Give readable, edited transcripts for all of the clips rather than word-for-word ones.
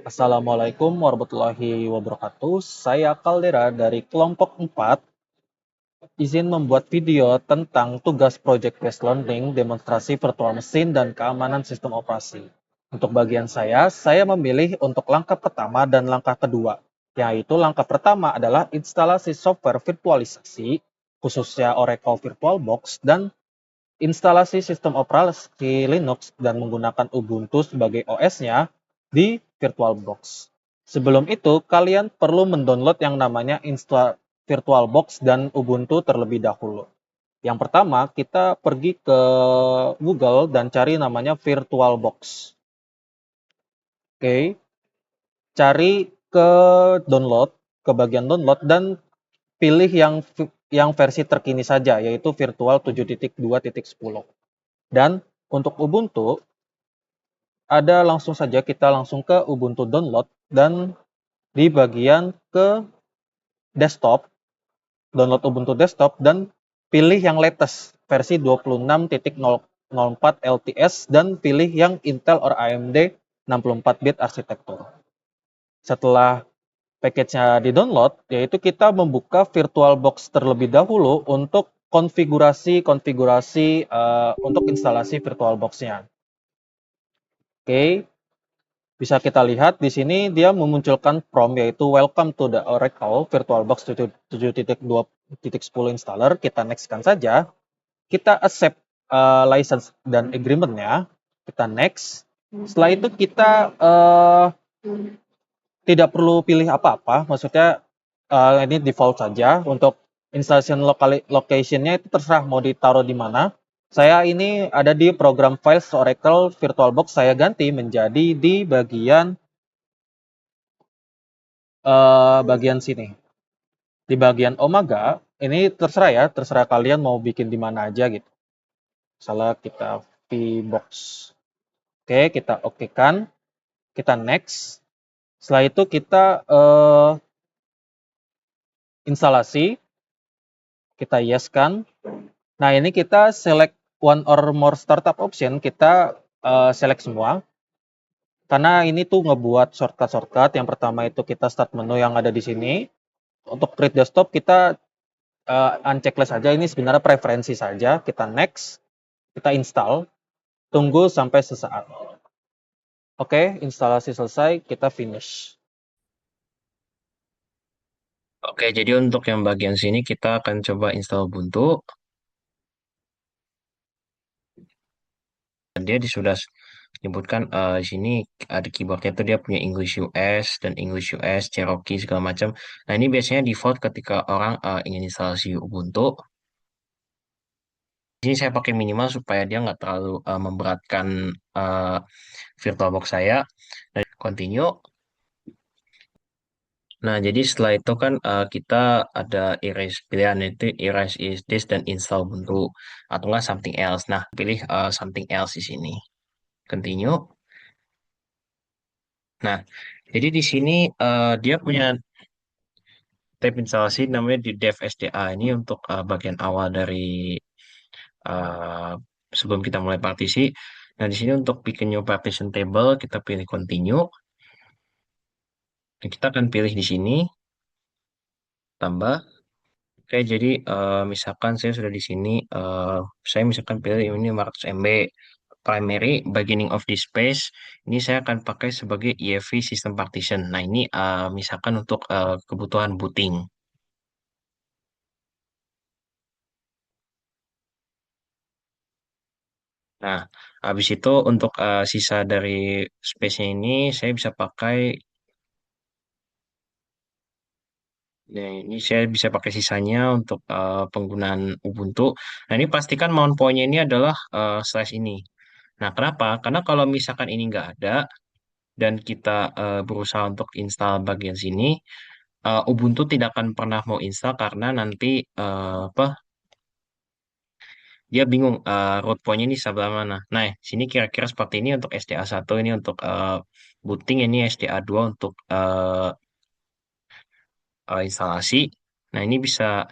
Assalamualaikum warahmatullahi wabarakatuh. Saya Kaldera dari kelompok 4, izin membuat video tentang tugas Project Based Learning, demonstrasi virtual mesin, dan keamanan sistem operasi. Untuk bagian saya memilih untuk langkah pertama dan langkah kedua, yaitu langkah pertama adalah instalasi software virtualisasi, khususnya Oracle VirtualBox, dan instalasi sistem operasi Linux dan menggunakan Ubuntu sebagai OS-nya di VirtualBox. Sebelum itu, kalian perlu mendownload yang namanya VirtualBox dan Ubuntu terlebih dahulu. Yang pertama, kita pergi ke Google dan cari namanya VirtualBox. Oke, cari ke download, ke bagian download dan pilih yang versi terkini saja, yaitu Virtual 7.2.10. Dan untuk Ubuntu, langsung saja kita langsung ke Ubuntu download dan di bagian ke desktop, download Ubuntu desktop dan pilih yang latest versi 26.004 LTS dan pilih yang Intel or AMD 64-bit arsitektur. Setelah package-nya di-download, yaitu kita membuka VirtualBox terlebih dahulu untuk konfigurasi untuk instalasi VirtualBox-nya. Oke, bisa kita lihat di sini dia memunculkan prompt yaitu Welcome to the Oracle VirtualBox 7.2.10 installer. Kita next-kan saja. Kita accept license dan agreement-nya. Kita next. Setelah itu kita tidak perlu pilih apa-apa. Maksudnya ini default saja. Untuk installation location-nya itu terserah mau ditaruh di mana. Saya ini ada di program files Oracle VirtualBox, saya ganti menjadi di bagian sini. Di bagian Omega, ini terserah ya, terserah kalian mau bikin di mana aja gitu. Misalnya kita VBox. Oke, kita okekan, kita next. Setelah itu kita instalasi, kita yes kan. Nah, ini kita select one or more startup option, kita select semua. Karena ini tuh ngebuat shortcut. Yang pertama itu kita start menu yang ada di sini. Untuk create desktop kita unchecklist saja, ini sebenarnya preferensi saja. Kita next, kita install, tunggu sampai sesaat. Oke, instalasi selesai, kita finish. Oke, jadi untuk yang bagian sini kita akan coba install Ubuntu. Dan dia sudah menyebutkan di sini ada keyboardnya itu dia punya English US dan English US, Cherokee segala macam. Nah ini biasanya default ketika orang ingin instalasi Ubuntu. Di sini saya pakai minimal supaya dia nggak terlalu memberatkan uh, VirtualBox saya. Dan continue. Nah, jadi setelah itu kan kita ada erase pilihan itu erase is this dan install Ubuntu atau enggak something else. Nah, pilih something else di sini. Continue. Nah, jadi di sini dia punya tab instalasi namanya di dev SDA ini untuk bagian awal dari uh, sebelum kita mulai partisi. Nah, di sini untuk bikin new partition table kita pilih continue. Dan kita akan pilih di sini tambah. Oke, jadi misalkan saya sudah di sini, saya misalkan pilih ini 500 MB primary beginning of this space. Ini saya akan pakai sebagai EFV system partition. Nah, ini misalkan untuk kebutuhan booting. Nah, habis itu untuk sisa dari space-nya ini saya bisa pakai. Nah, ini saya bisa pakai sisanya untuk penggunaan Ubuntu. Nah, ini pastikan mount point-nya ini adalah slash ini. Nah, kenapa? Karena kalau misalkan ini nggak ada dan kita berusaha untuk install bagian sini, Ubuntu tidak akan pernah mau install karena nanti apa? Dia bingung root point-nya ini sebelah mana. Nah, sini kira-kira seperti ini untuk SDA 1 ini untuk booting, ini SDA 2 untuk instalasi. Nah, ini bisa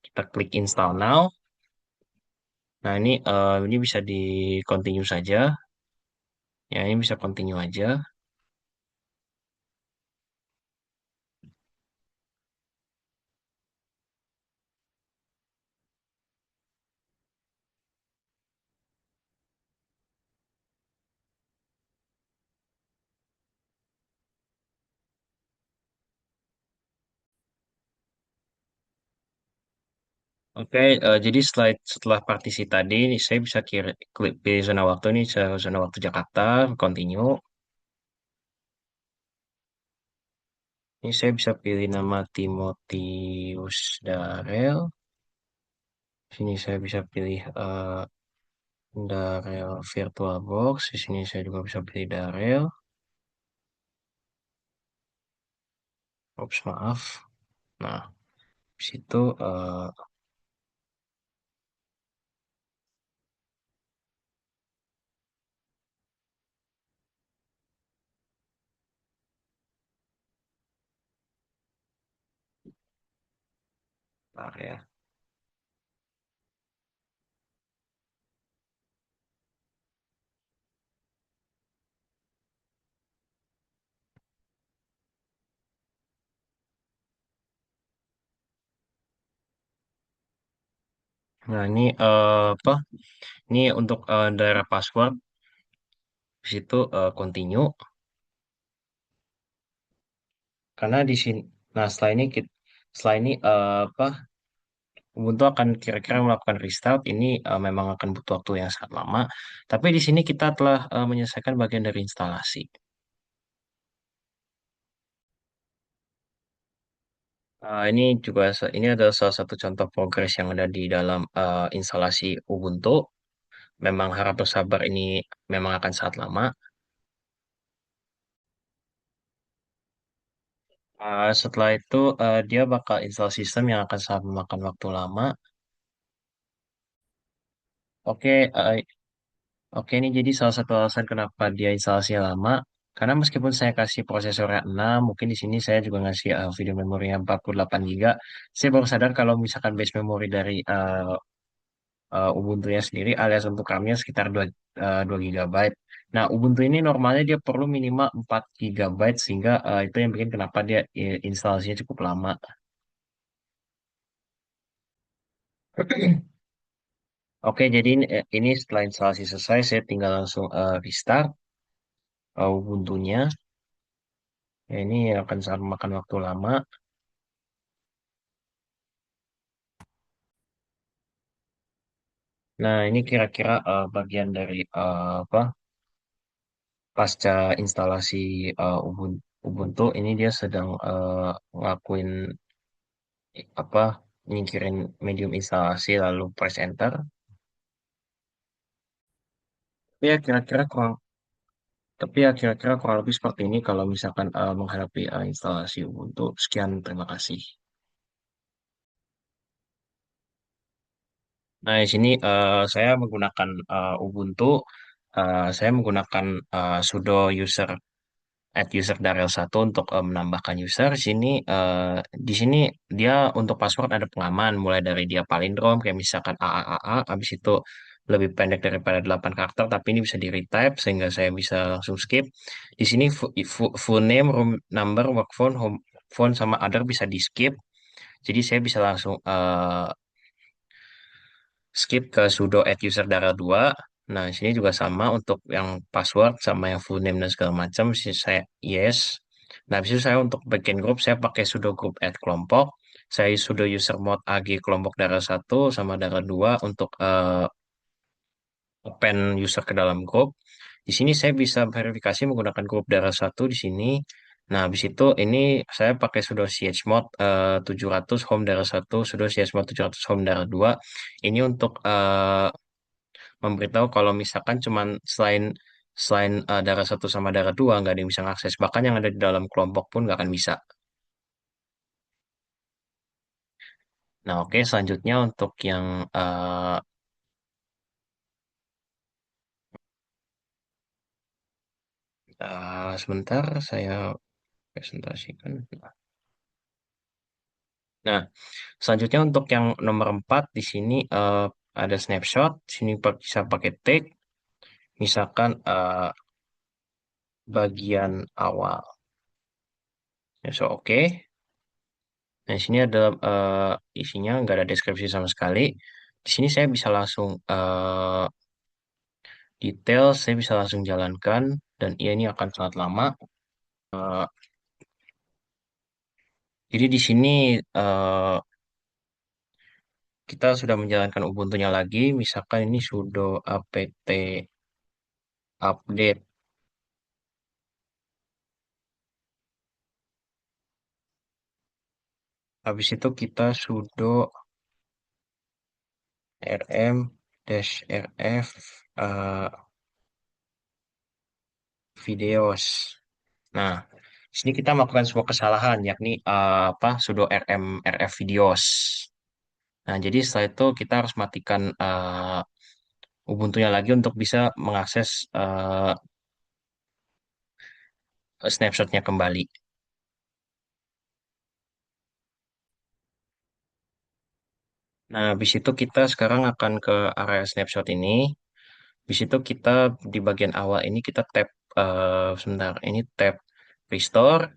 kita klik install now. Nah, ini bisa di continue saja. Ya, ini bisa continue aja. Oke, jadi setelah partisi tadi, ini saya bisa klik pilih zona waktu ini, zona waktu Jakarta, continue. Ini saya bisa pilih nama Timotius Darel. Sini saya bisa pilih Darel VirtualBox. Di sini saya juga bisa pilih Darel. Ops, maaf. Nah, di situ bentar ya. Nah, ini apa? Ini untuk daerah password. Di situ continue. Karena di sini, nah setelah ini apa? Ubuntu akan kira-kira melakukan restart. Ini memang akan butuh waktu yang sangat lama. Tapi di sini kita telah menyelesaikan bagian dari instalasi. Ini juga ini adalah salah satu contoh progres yang ada di dalam instalasi Ubuntu. Memang harap bersabar, ini memang akan sangat lama. Setelah itu dia bakal install sistem yang akan sangat memakan waktu lama. Oke, oke, ini jadi salah satu alasan kenapa dia instalasinya lama. Karena meskipun saya kasih prosesornya 6, mungkin di sini saya juga ngasih video memorinya 48 GB. Saya baru sadar kalau misalkan base memory dari Ubuntu-nya sendiri alias untuk RAM-nya sekitar 2 GB. Nah, Ubuntu ini normalnya dia perlu minimal 4 GB sehingga itu yang bikin kenapa dia instalasinya cukup lama. Oke, jadi ini setelah instalasi selesai, saya tinggal langsung restart Ubuntu-nya. Ya, ini akan sangat memakan waktu lama. Nah, ini kira-kira bagian dari apa pasca instalasi Ubuntu, ini dia sedang ngelakuin apa nyingkirin medium instalasi lalu press enter. Ya, kira-kira kurang kira-kira kurang lebih seperti ini kalau misalkan menghadapi instalasi Ubuntu. Sekian, terima kasih. Nah, di sini saya menggunakan Ubuntu. Saya menggunakan sudo user add user Darel 1 untuk menambahkan user. Di sini dia untuk password ada pengaman mulai dari dia palindrom kayak misalkan AAAA, habis itu lebih pendek daripada 8 karakter tapi ini bisa di retype sehingga saya bisa langsung skip. Di sini full name, room number, work phone, home phone sama other bisa di skip. Jadi saya bisa langsung skip ke sudo add user Darel 2. Nah, di sini juga sama untuk yang password sama yang full name dan segala macam. Saya yes. Nah, habis itu saya untuk bagian grup, saya pakai sudo group add kelompok. Saya sudo user mode AG kelompok Darel 1 sama Darel 2 untuk open user ke dalam grup. Di sini saya bisa verifikasi menggunakan grup Darel 1 di sini. Nah, habis itu ini saya pakai sudo chmod 700 home Darel 1, sudo chmod 700 home Darel 2. Ini untuk memberitahu kalau misalkan cuman selain selain darah satu sama darah dua nggak ada yang bisa mengakses bahkan yang ada di dalam kelompok pun nggak akan bisa. Nah, oke, selanjutnya untuk yang sebentar saya presentasikan. Nah, selanjutnya untuk yang nomor 4 di sini ada snapshot. Sini bisa pakai tag misalkan bagian awal. Ya, so oke. Nah, di sini ada isinya nggak ada deskripsi sama sekali. Di sini saya bisa langsung detail, saya bisa langsung jalankan dan ya ini akan sangat lama. Eh, jadi di sini kita sudah menjalankan Ubuntu-nya lagi, misalkan ini sudo apt update. Habis itu kita sudo rm-rf videos. Nah, di sini kita melakukan sebuah kesalahan, yakni sudo rm-rf videos. Nah, jadi setelah itu kita harus matikan Ubuntu-nya lagi untuk bisa mengakses snapshot-nya kembali. Nah, habis itu kita sekarang akan ke area snapshot ini. Di situ kita di bagian awal ini kita tap sebentar, ini tap restore.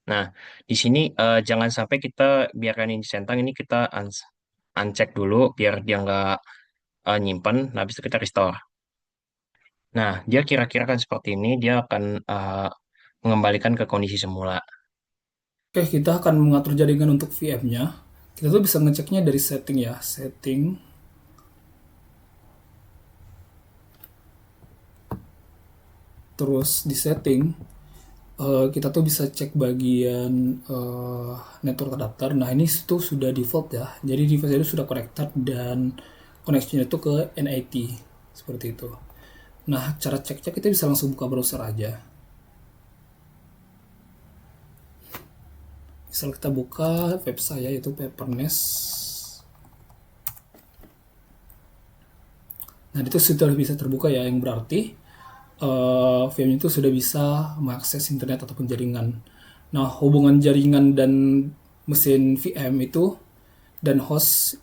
Nah, di sini jangan sampai kita biarkan ini centang, ini kita uncheck dulu biar dia nggak nyimpen. Nah, habis itu kita restore. Nah, dia kira-kira kan seperti ini, dia akan mengembalikan ke kondisi semula. Oke, kita akan mengatur jaringan untuk VM-nya. Kita tuh bisa ngeceknya dari setting ya, setting. Terus di setting, kita tuh bisa cek bagian network adapter. Nah, ini tuh sudah default ya. Jadi device itu sudah connected dan connection itu ke NIT seperti itu. Nah, cara ceknya kita bisa langsung buka browser aja. Misal kita buka web saya yaitu Papernes. Nah, itu sudah bisa terbuka ya, yang berarti VM itu sudah bisa mengakses internet ataupun jaringan. Nah, hubungan jaringan dan mesin VM itu dan host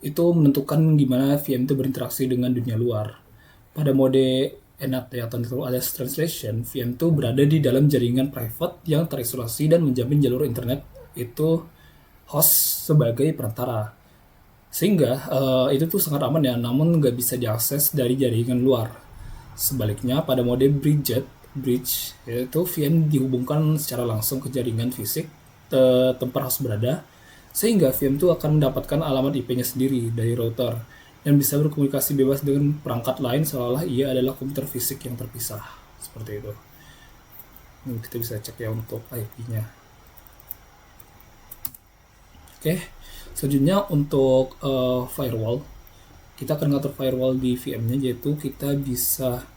itu menentukan gimana VM itu berinteraksi dengan dunia luar. Pada mode NAT atau alias translation, VM itu berada di dalam jaringan private yang terisolasi dan menjamin jalur internet itu host sebagai perantara. Sehingga itu tuh sangat aman ya, namun nggak bisa diakses dari jaringan luar. Sebaliknya, pada mode bridge, yaitu VM dihubungkan secara langsung ke jaringan fisik tempat host berada, sehingga VM itu akan mendapatkan alamat IP-nya sendiri dari router dan bisa berkomunikasi bebas dengan perangkat lain seolah-olah ia adalah komputer fisik yang terpisah. Seperti itu. Ini kita bisa cek ya untuk IP-nya. Oke, selanjutnya untuk firewall. Kita akan ngatur firewall di VM-nya, yaitu kita bisa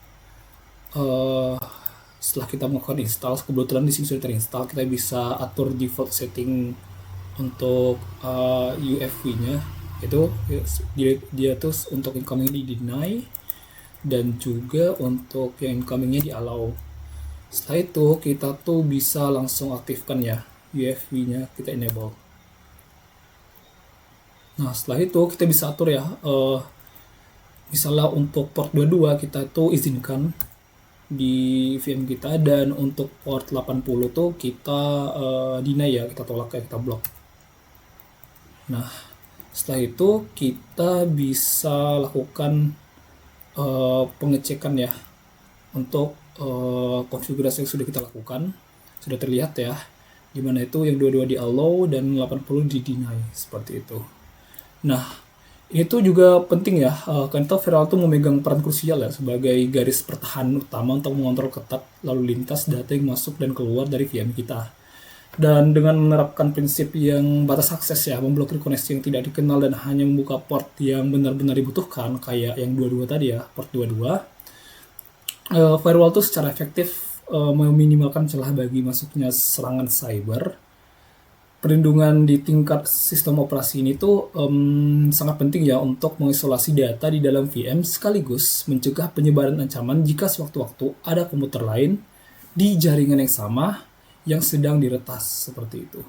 setelah kita melakukan install, kebetulan di sini sudah terinstall, kita bisa atur default setting untuk UFV-nya. Itu dia tuh untuk incoming di deny dan juga untuk yang incomingnya di allow. Setelah itu kita tuh bisa langsung aktifkan ya UFV-nya, kita enable. Nah, setelah itu kita bisa atur ya, misalnya untuk port 22 kita tuh izinkan di VM kita, dan untuk port 80 tuh kita deny ya, kita tolak ya, kita blok. Nah, setelah itu kita bisa lakukan pengecekan ya untuk konfigurasi yang sudah kita lakukan. Sudah terlihat ya, dimana itu yang 22 di allow dan 80 di deny, seperti itu. Nah, ini tuh juga penting ya, karena Firewall tuh memegang peran krusial ya sebagai garis pertahanan utama untuk mengontrol ketat lalu lintas data yang masuk dan keluar dari VM kita. Dan dengan menerapkan prinsip yang batas akses ya, memblokir koneksi yang tidak dikenal dan hanya membuka port yang benar-benar dibutuhkan, kayak yang 22 tadi ya, port 22, Firewall tuh secara efektif meminimalkan celah bagi masuknya serangan cyber. Perlindungan di tingkat sistem operasi ini tuh sangat penting ya untuk mengisolasi data di dalam VM sekaligus mencegah penyebaran ancaman jika sewaktu-waktu ada komputer lain di jaringan yang sama yang sedang diretas, seperti itu.